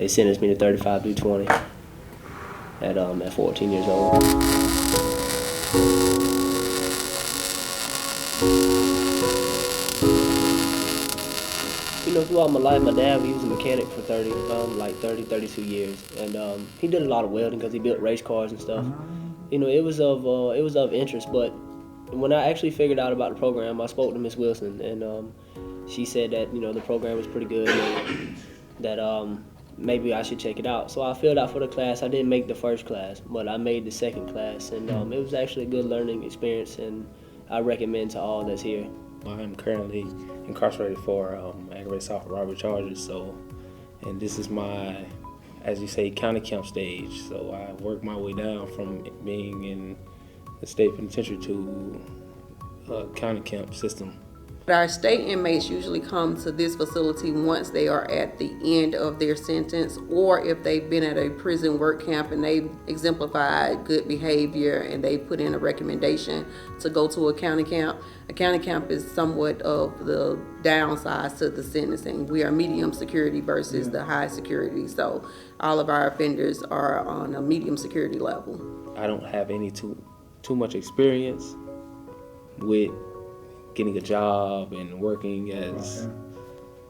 they sentenced me to 35 through 20 at 14 years old. You know, throughout my life, my dad, he was a mechanic for 32 years, and he did a lot of welding because he built race cars and stuff. You know, it was of interest. But when I actually figured out about the program, I spoke to Miss Wilson, and she said that, you know, the program was pretty good, and that maybe I should check it out. So I filled out for the class. I didn't make the first class, but I made the second class, and it was actually a good learning experience, and I recommend to all that's here. I'm currently incarcerated for aggravated assault robbery charges. And this is my, as you say, county camp stage. So I worked my way down from being in the state penitentiary to county camp system. Our state inmates usually come to this facility once they are at the end of their sentence, or if they've been at a prison work camp and they've exemplified good behavior and they put in a recommendation to go to a county camp. A county camp is somewhat of the downside to the sentencing. We are medium security versus the high security, so all of our offenders are on a medium security level. I don't have any too much experience with getting a job and working as,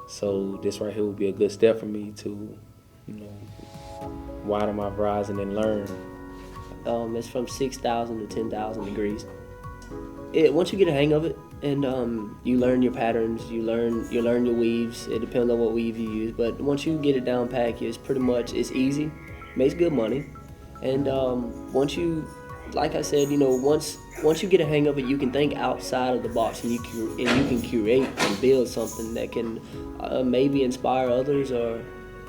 so this right here would be a good step for me to, you know, widen my horizon and learn. It's from 6,000 to 10,000 degrees. Once you get a hang of it, and you learn your patterns, you learn your weaves. It depends on what weave you use, but once you get it down pat, it's easy, makes good money, and once you, like I said, you know, once you get a hang of it, you can think outside of the box, and you can curate and build something that can maybe inspire others or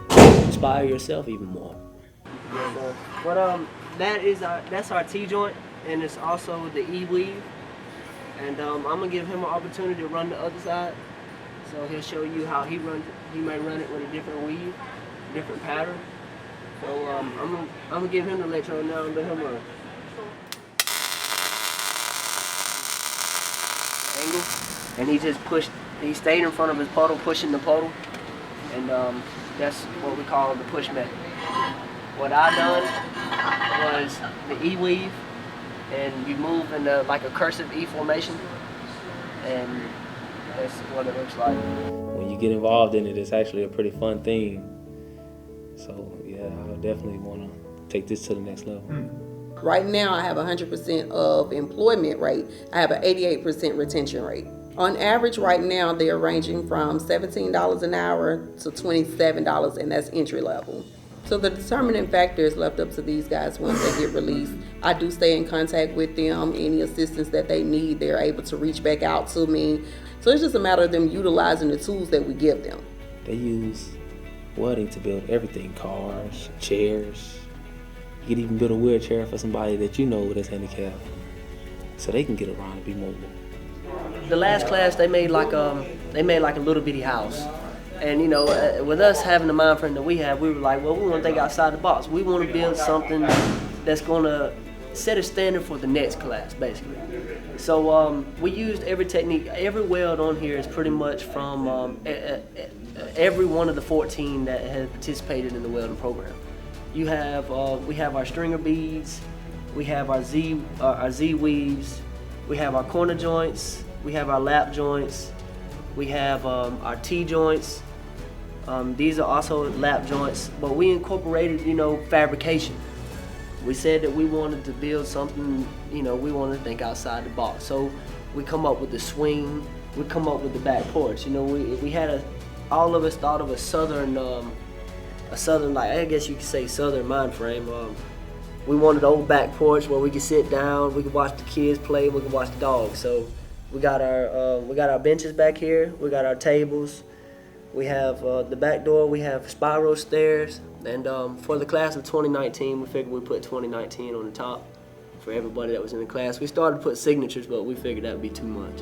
inspire yourself even more. But that's our T joint, and it's also the E weave, and I'm gonna give him an opportunity to run the other side, so he'll show you how he runs it. He may run it with a different weave, different pattern. So I'm gonna give him the electrode now and let him run. Angle, and he stayed in front of his puddle, pushing the puddle, and that's what we call the push method. What I done was the E weave, and you move in like a cursive E formation, and that's what it looks like. When you get involved in it, it's actually a pretty fun thing. So yeah, I definitely want to take this to the next level. Right now, I have 100% of employment rate. I have an 88% retention rate. On average, right now, they're ranging from $17 an hour to $27, and that's entry level. So the determining factor is left up to these guys once they get released. I do stay in contact with them. Any assistance that they need, they're able to reach back out to me. So it's just a matter of them utilizing the tools that we give them. They use welding to build everything, cars, chairs. You could even build a wheelchair for somebody that you know that's handicapped, so they can get around and be mobile. The last class, they made like a little bitty house, and you know, with us having the mind frame that we have, we were like, well, we want to think outside the box. We want to build something that's gonna set a standard for the next class, basically. So we used every technique. Every weld on here is pretty much from every one of the 14 that has participated in the welding program. We have our stringer beads, we have our Z weaves, we have our corner joints, we have our lap joints, we have our T joints. These are also lap joints, but we incorporated, you know, fabrication. We said that we wanted to build something, you know, we wanted to think outside the box. So we come up with the swing, we come up with the back porch. You know, we had all of us thought of a southern, like, I guess you could say southern mind frame. We wanted an old back porch where we could sit down, we could watch the kids play, we could watch the dogs. So we got our benches back here, we got our tables, we have the back door, we have spiral stairs, and for the class of 2019, we figured we'd put 2019 on the top for everybody that was in the class. We started to put signatures, but we figured that would be too much.